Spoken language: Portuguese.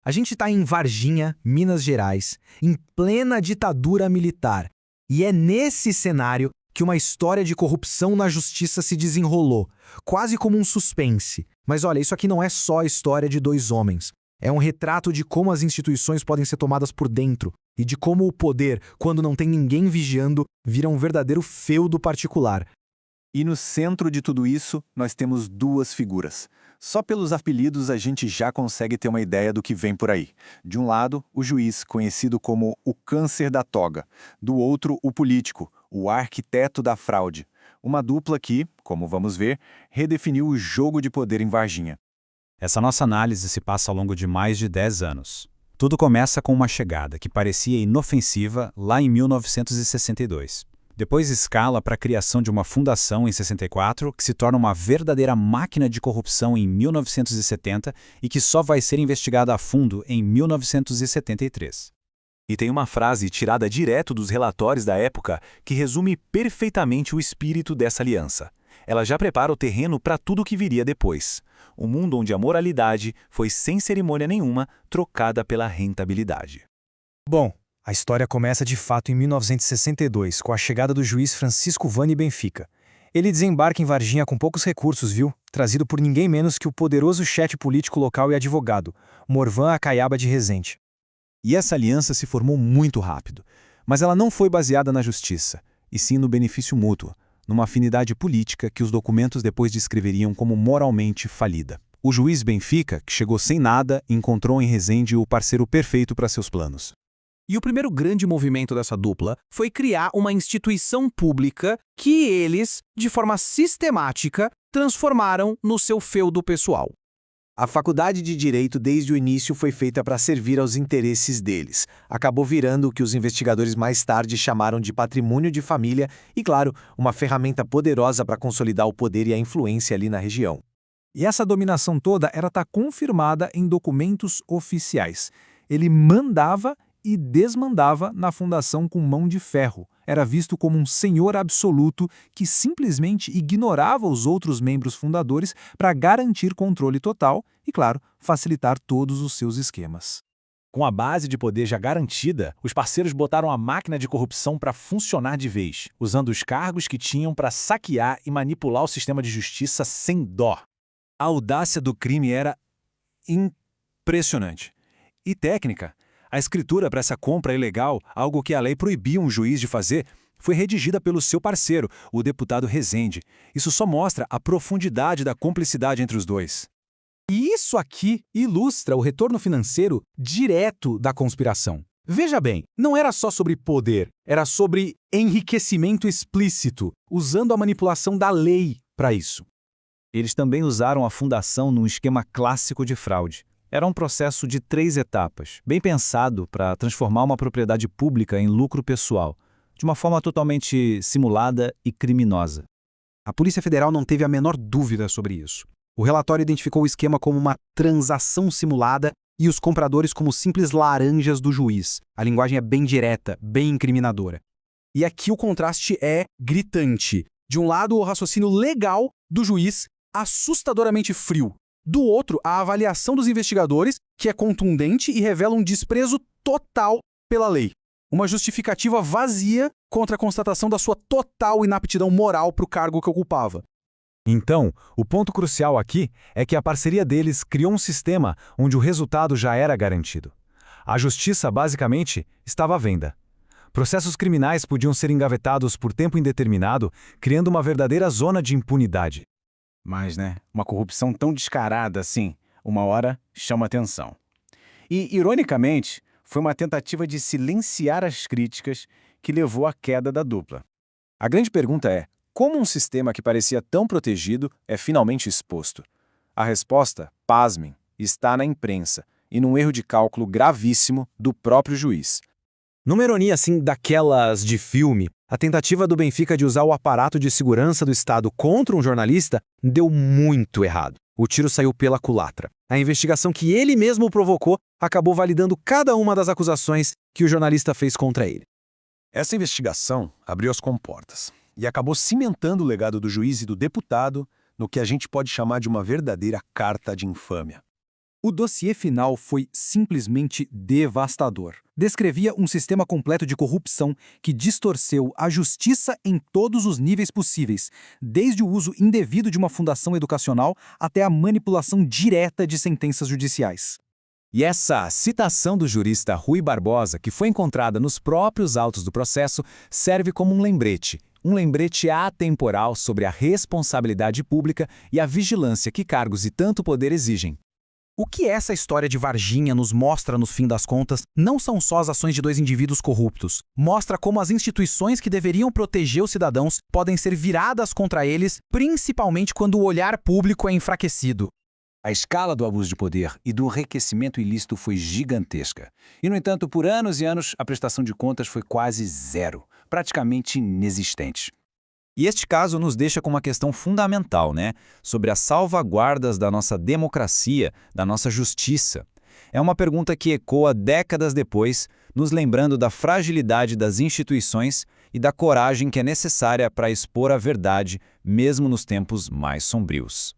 A gente está em Varginha, Minas Gerais, em plena ditadura militar. E é nesse cenário que uma história de corrupção na justiça se desenrolou, quase como um suspense. Mas olha, isso aqui não é só a história de dois homens. É um retrato de como as instituições podem ser tomadas por dentro e de como o poder, quando não tem ninguém vigiando, vira um verdadeiro feudo particular. E no centro de tudo isso, nós temos duas figuras. Só pelos apelidos a gente já consegue ter uma ideia do que vem por aí. De um lado, o juiz, conhecido como o câncer da toga. Do outro, o político, o arquiteto da fraude. Uma dupla que, como vamos ver, redefiniu o jogo de poder em Varginha. Essa nossa análise se passa ao longo de mais de 10 anos. Tudo começa com uma chegada que parecia inofensiva lá em 1962. Depois escala para a criação de uma fundação em 64, que se torna uma verdadeira máquina de corrupção em 1970 e que só vai ser investigada a fundo em 1973. E tem uma frase tirada direto dos relatórios da época que resume perfeitamente o espírito dessa aliança. Ela já prepara o terreno para tudo o que viria depois. Um mundo onde a moralidade foi sem cerimônia nenhuma trocada pela rentabilidade. Bom, a história começa de fato em 1962, com a chegada do juiz Francisco Vani Benfica. Ele desembarca em Varginha com poucos recursos, viu? Trazido por ninguém menos que o poderoso chefe político local e advogado, Morvan Acaiaba de Rezende. E essa aliança se formou muito rápido. Mas ela não foi baseada na justiça, e sim no benefício mútuo, numa afinidade política que os documentos depois descreveriam como moralmente falida. O juiz Benfica, que chegou sem nada, encontrou em Rezende o parceiro perfeito para seus planos. E o primeiro grande movimento dessa dupla foi criar uma instituição pública que eles, de forma sistemática, transformaram no seu feudo pessoal. A faculdade de Direito, desde o início, foi feita para servir aos interesses deles. Acabou virando o que os investigadores mais tarde chamaram de patrimônio de família e, claro, uma ferramenta poderosa para consolidar o poder e a influência ali na região. E essa dominação toda era confirmada em documentos oficiais. Ele mandava e desmandava na fundação com mão de ferro. Era visto como um senhor absoluto que simplesmente ignorava os outros membros fundadores para garantir controle total e, claro, facilitar todos os seus esquemas. Com a base de poder já garantida, os parceiros botaram a máquina de corrupção para funcionar de vez, usando os cargos que tinham para saquear e manipular o sistema de justiça sem dó. A audácia do crime era impressionante. E técnica. A escritura para essa compra ilegal, algo que a lei proibia um juiz de fazer, foi redigida pelo seu parceiro, o deputado Rezende. Isso só mostra a profundidade da cumplicidade entre os dois. E isso aqui ilustra o retorno financeiro direto da conspiração. Veja bem, não era só sobre poder, era sobre enriquecimento explícito, usando a manipulação da lei para isso. Eles também usaram a fundação num esquema clássico de fraude. Era um processo de 3 etapas, bem pensado para transformar uma propriedade pública em lucro pessoal, de uma forma totalmente simulada e criminosa. A Polícia Federal não teve a menor dúvida sobre isso. O relatório identificou o esquema como uma transação simulada e os compradores como simples laranjas do juiz. A linguagem é bem direta, bem incriminadora. E aqui o contraste é gritante. De um lado, o raciocínio legal do juiz, assustadoramente frio. Do outro, a avaliação dos investigadores, que é contundente e revela um desprezo total pela lei. Uma justificativa vazia contra a constatação da sua total inaptidão moral para o cargo que ocupava. Então, o ponto crucial aqui é que a parceria deles criou um sistema onde o resultado já era garantido. A justiça, basicamente, estava à venda. Processos criminais podiam ser engavetados por tempo indeterminado, criando uma verdadeira zona de impunidade. Mas, uma corrupção tão descarada assim, uma hora chama atenção. E, ironicamente, foi uma tentativa de silenciar as críticas que levou à queda da dupla. A grande pergunta é, como um sistema que parecia tão protegido é finalmente exposto? A resposta, pasmem, está na imprensa e num erro de cálculo gravíssimo do próprio juiz. Numa ironia assim daquelas de filme, a tentativa do Benfica de usar o aparato de segurança do Estado contra um jornalista deu muito errado. O tiro saiu pela culatra. A investigação que ele mesmo provocou acabou validando cada uma das acusações que o jornalista fez contra ele. Essa investigação abriu as comportas e acabou cimentando o legado do juiz e do deputado no que a gente pode chamar de uma verdadeira carta de infâmia. O dossiê final foi simplesmente devastador. Descrevia um sistema completo de corrupção que distorceu a justiça em todos os níveis possíveis, desde o uso indevido de uma fundação educacional até a manipulação direta de sentenças judiciais. E essa citação do jurista Rui Barbosa, que foi encontrada nos próprios autos do processo, serve como um lembrete atemporal sobre a responsabilidade pública e a vigilância que cargos e tanto poder exigem. O que essa história de Varginha nos mostra, no fim das contas, não são só as ações de dois indivíduos corruptos. Mostra como as instituições que deveriam proteger os cidadãos podem ser viradas contra eles, principalmente quando o olhar público é enfraquecido. A escala do abuso de poder e do enriquecimento ilícito foi gigantesca. E, no entanto, por anos e anos, a prestação de contas foi quase zero, praticamente inexistente. E este caso nos deixa com uma questão fundamental, sobre as salvaguardas da nossa democracia, da nossa justiça. É uma pergunta que ecoa décadas depois, nos lembrando da fragilidade das instituições e da coragem que é necessária para expor a verdade, mesmo nos tempos mais sombrios.